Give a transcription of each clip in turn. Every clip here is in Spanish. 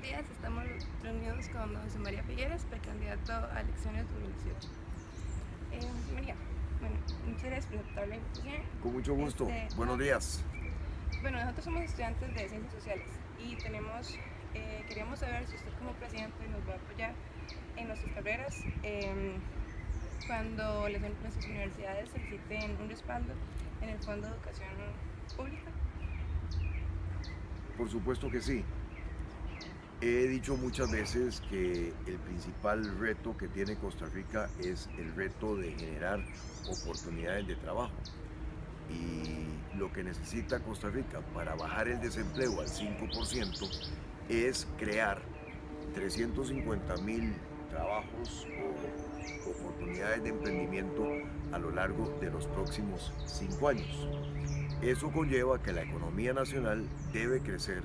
días. Estamos reunidos con don José María Figueres, precandidato a elecciones 2018. María, bueno, muchas gracias por aceptar la invitación. Con mucho gusto. Buenos días. Bueno, nosotros somos estudiantes de Ciencias Sociales y queríamos saber si usted como presidente nos va a apoyar en nuestras carreras cuando nuestras universidades soliciten un respaldo en el Fondo de Educación Pública. Por supuesto que sí. He dicho muchas veces que el principal reto que tiene Costa Rica es el reto de generar oportunidades de trabajo. Y lo que necesita Costa Rica para bajar el desempleo al 5% es crear 350,000 trabajos o oportunidades de emprendimiento a lo largo de los próximos 5 años. Eso conlleva que la economía nacional debe crecer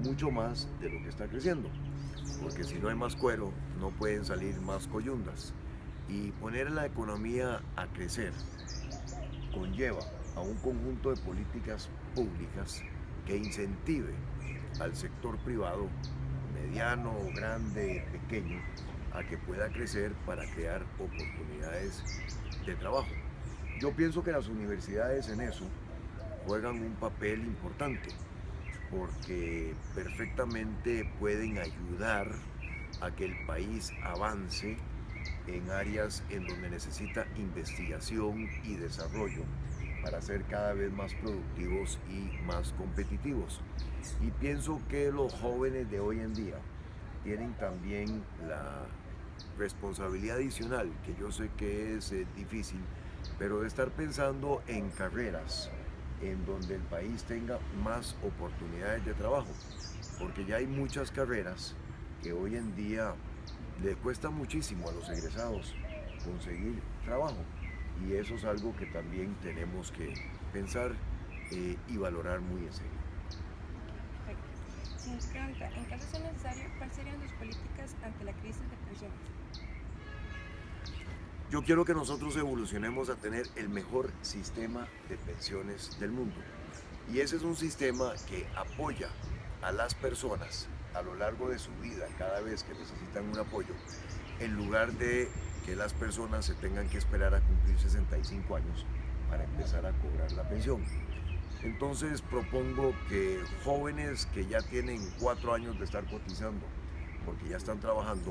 mucho más de lo que está creciendo, porque si no hay más cuero, no pueden salir más coyundas. Y poner la economía a crecer conlleva a un conjunto de políticas públicas que incentive al sector privado, mediano, grande, pequeño, a que pueda crecer para crear oportunidades de trabajo. Yo pienso que las universidades en eso juegan un papel importante porque perfectamente pueden ayudar a que el país avance en áreas en donde necesita investigación y desarrollo para ser cada vez más productivos y más competitivos. Y pienso que los jóvenes de hoy en día tienen también la responsabilidad adicional, que yo sé que es difícil, pero de estar pensando en carreras en donde el país tenga más oportunidades de trabajo, porque ya hay muchas carreras que hoy en día le cuesta muchísimo a los egresados conseguir trabajo, y eso es algo que también tenemos que pensar y valorar muy en serio. Perfecto. Siguiente pregunta. En caso sea necesario, ¿cuáles serían sus políticas ante la crisis de pensiones? Yo quiero que nosotros evolucionemos a tener el mejor sistema de pensiones del mundo. Y ese es un sistema que apoya a las personas a lo largo de su vida, cada vez que necesitan un apoyo, en lugar de que las personas se tengan que esperar a cumplir 65 años para empezar a cobrar la pensión. Entonces propongo que jóvenes que ya tienen 4 años de estar cotizando, porque ya están trabajando,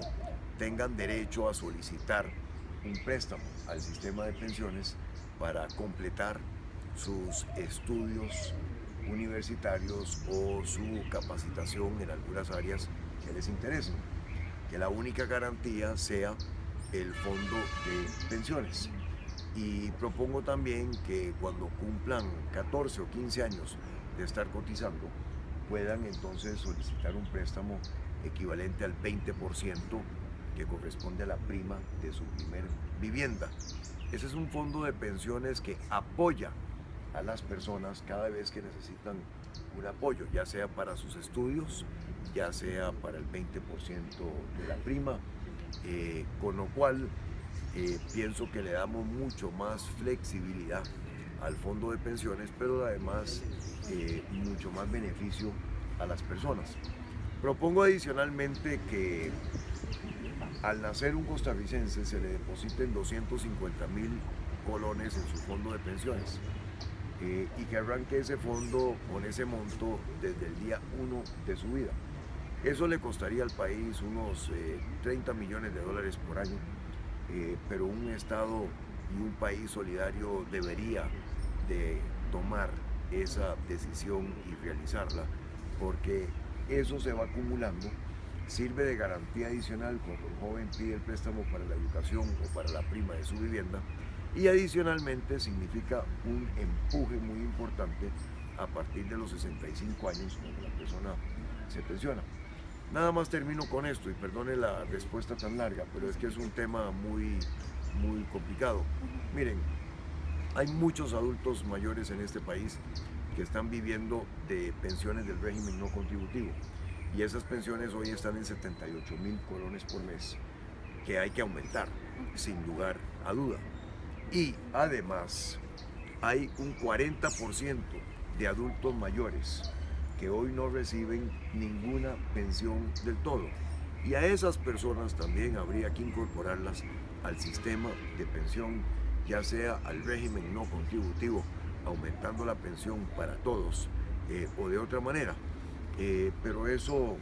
tengan derecho a solicitar un préstamo al sistema de pensiones para completar sus estudios universitarios o su capacitación en algunas áreas que les interesen. Que la única garantía sea el fondo de pensiones. Y propongo también que cuando cumplan 14 o 15 años de estar cotizando, puedan entonces solicitar un préstamo equivalente al 20% que corresponde a la prima de su primer vivienda. Ese es un fondo de pensiones que apoya a las personas cada vez que necesitan un apoyo, ya sea para sus estudios, ya sea para el 20% de la prima, con lo cual pienso que le damos mucho más flexibilidad al fondo de pensiones, pero además mucho más beneficio a las personas. Propongo adicionalmente que al nacer un costarricense se le depositen 250,000 colones en su fondo de pensiones y que arranque ese fondo con ese monto desde el día 1 de su vida. Eso le costaría al país unos 30 millones de dólares por año, pero un Estado y un país solidario debería de tomar esa decisión y realizarla, porque eso se va acumulando, sirve de garantía adicional cuando el joven pide el préstamo para la educación o para la prima de su vivienda, y adicionalmente significa un empuje muy importante a partir de los 65 años cuando la persona se pensiona. Nada más termino con esto y perdone la respuesta tan larga, pero es que es un tema muy complicado. Miren, hay muchos adultos mayores en este país que están viviendo de pensiones del régimen no contributivo, y esas pensiones hoy están en 78,000 colones por mes, que hay que aumentar, sin lugar a duda. Y además hay un 40% de adultos mayores que hoy no reciben ninguna pensión del todo. Y a esas personas también habría que incorporarlas al sistema de pensión, ya sea al régimen no contributivo, aumentando la pensión para todos, o de otra manera. Pero eso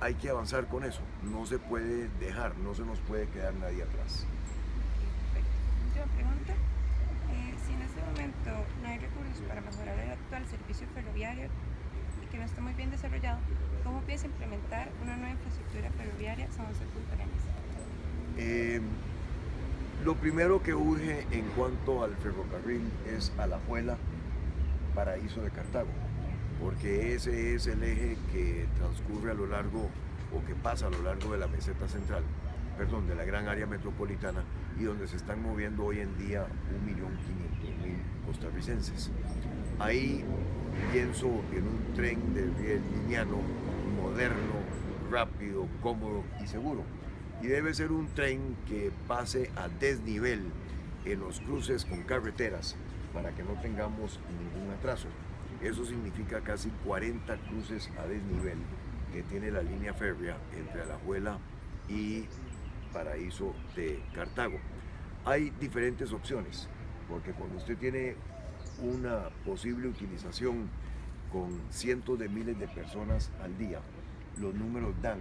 hay que avanzar con eso, no se puede dejar, no se nos puede quedar nadie atrás. Perfecto. Yo pregunto, si en este momento no hay recursos para mejorar el actual servicio ferroviario y que no está muy bien desarrollado, ¿cómo piensa implementar una nueva infraestructura ferroviaria San José Punta Arenas? Lo primero que urge en cuanto al ferrocarril es Alajuela, Paraíso de Cartago, porque ese es el eje que transcurre a lo largo o que pasa a lo largo de la meseta central, perdón, de la gran área metropolitana, y donde se están moviendo hoy en día 1.500.000 costarricenses. Ahí pienso en un tren de riel lineano, moderno, rápido, cómodo y seguro. Y debe ser un tren que pase a desnivel en los cruces con carreteras para que no tengamos ningún atraso. Eso significa casi 40 cruces a desnivel que tiene la línea férrea entre Alajuela y Paraíso de Cartago. Hay diferentes opciones, porque cuando usted tiene una posible utilización con cientos de miles de personas al día, los números dan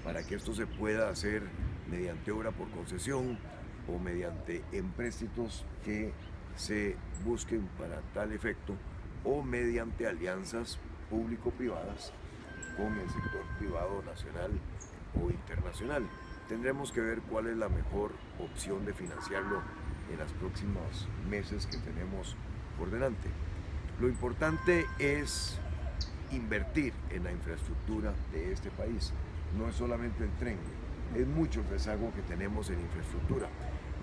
para que esto se pueda hacer mediante obra por concesión o mediante empréstitos que se busquen para tal efecto o mediante alianzas público-privadas con el sector privado nacional o internacional. Tendremos que ver cuál es la mejor opción de financiarlo en los próximos meses que tenemos por delante. Lo importante es invertir en la infraestructura de este país. No es solamente el tren, es mucho el rezago que tenemos en infraestructura.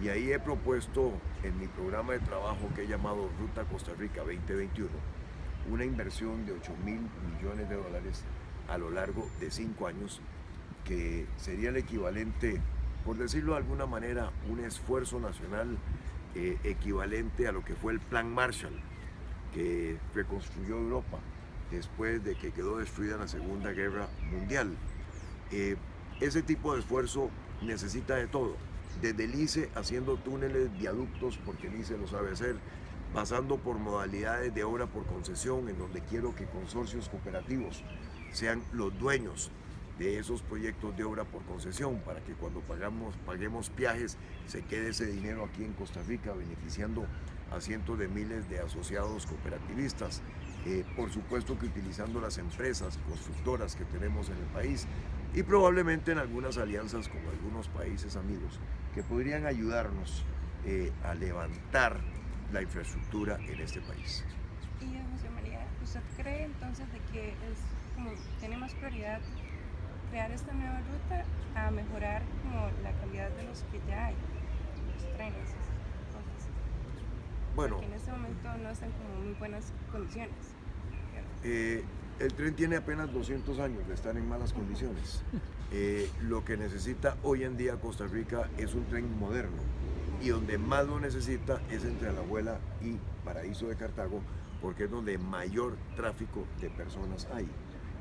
Y ahí he propuesto en mi programa de trabajo que he llamado Ruta Costa Rica 2021, una inversión de 8.000 millones de dólares a lo largo de 5 años, que sería el equivalente, por decirlo de alguna manera, un esfuerzo nacional equivalente a lo que fue el Plan Marshall, que reconstruyó Europa después de que quedó destruida en la Segunda Guerra Mundial. Ese tipo de esfuerzo necesita de todo, desde el ICE haciendo túneles, viaductos, porque el ICE lo sabe hacer, pasando por modalidades de obra por concesión, en donde quiero que consorcios cooperativos sean los dueños de esos proyectos de obra por concesión, para que cuando paguemos peajes se quede ese dinero aquí en Costa Rica, beneficiando a cientos de miles de asociados cooperativistas. Por supuesto que utilizando las empresas constructoras que tenemos en el país y probablemente en algunas alianzas con algunos países amigos que podrían ayudarnos a levantar la infraestructura en este país. Y José María, ¿usted cree entonces de que tiene más prioridad crear esta nueva ruta a mejorar como la calidad de los que ya hay, los trenes, esas cosas? Bueno, porque en este momento no están como en muy buenas condiciones. el tren tiene apenas 200 años de estar en malas condiciones. Lo que necesita hoy en día Costa Rica es un tren moderno, y donde más lo necesita es entre Alajuela y Paraíso de Cartago, porque es donde mayor tráfico de personas hay.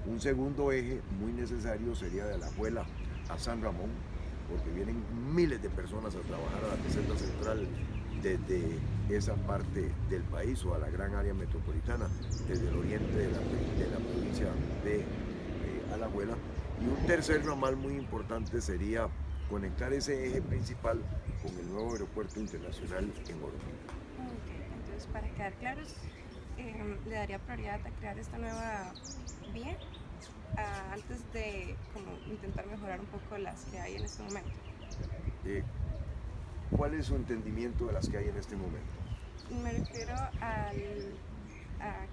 Un segundo eje muy necesario sería de Alajuela a San Ramón, porque vienen miles de personas a trabajar a la meseta central desde esa parte del país o a la gran área metropolitana, desde el oriente de la provincia de Alajuela. Y un tercer ramal muy importante sería conectar ese eje principal con el nuevo aeropuerto internacional en Orotongo. Okay, entonces, para quedar claros, le daría prioridad a crear esta nueva vía antes de como intentar mejorar un poco las que hay en este momento. ¿Cuál es su entendimiento de las que hay en este momento? Me refiero a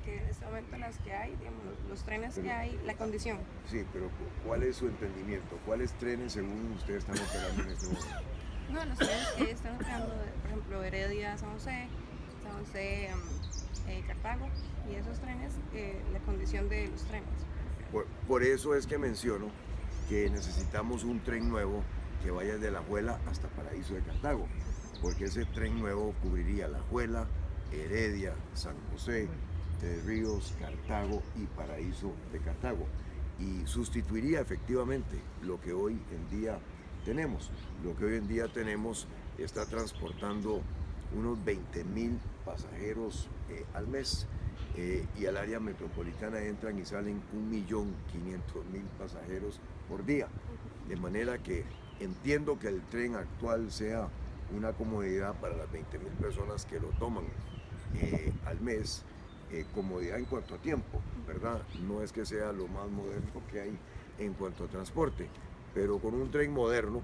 que en este momento las que hay, digamos, los trenes que hay, la condición. Sí, pero ¿cuál es su entendimiento? ¿Cuáles trenes según usted están operando en este momento? No, los trenes que están operando, por ejemplo, Heredia, San José, Cartago, y esos trenes, la condición de los trenes. Por eso es que menciono que necesitamos un tren nuevo que vaya de Alajuela hasta Paraíso de Cartago, porque ese tren nuevo cubriría Alajuela, Heredia, San José, Tres Ríos, Cartago y Paraíso de Cartago. Y sustituiría efectivamente lo que hoy en día tenemos. Lo que hoy en día tenemos está transportando unos 20.000 pasajeros al mes, y al área metropolitana entran y salen 1.500.000 pasajeros por día. De manera que entiendo que el tren actual sea una comodidad para las 20.000 personas que lo toman al mes, comodidad en cuanto a tiempo, ¿verdad? No es que sea lo más moderno que hay en cuanto a transporte, pero con un tren moderno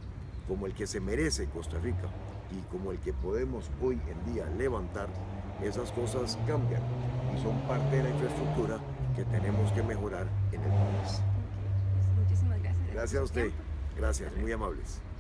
como el que se merece Costa Rica y como el que podemos hoy en día levantar, esas cosas cambian y son parte de la infraestructura que tenemos que mejorar en el país. Muchísimas gracias. Gracias a por su usted, tiempo. gracias, Hasta muy luego. amables.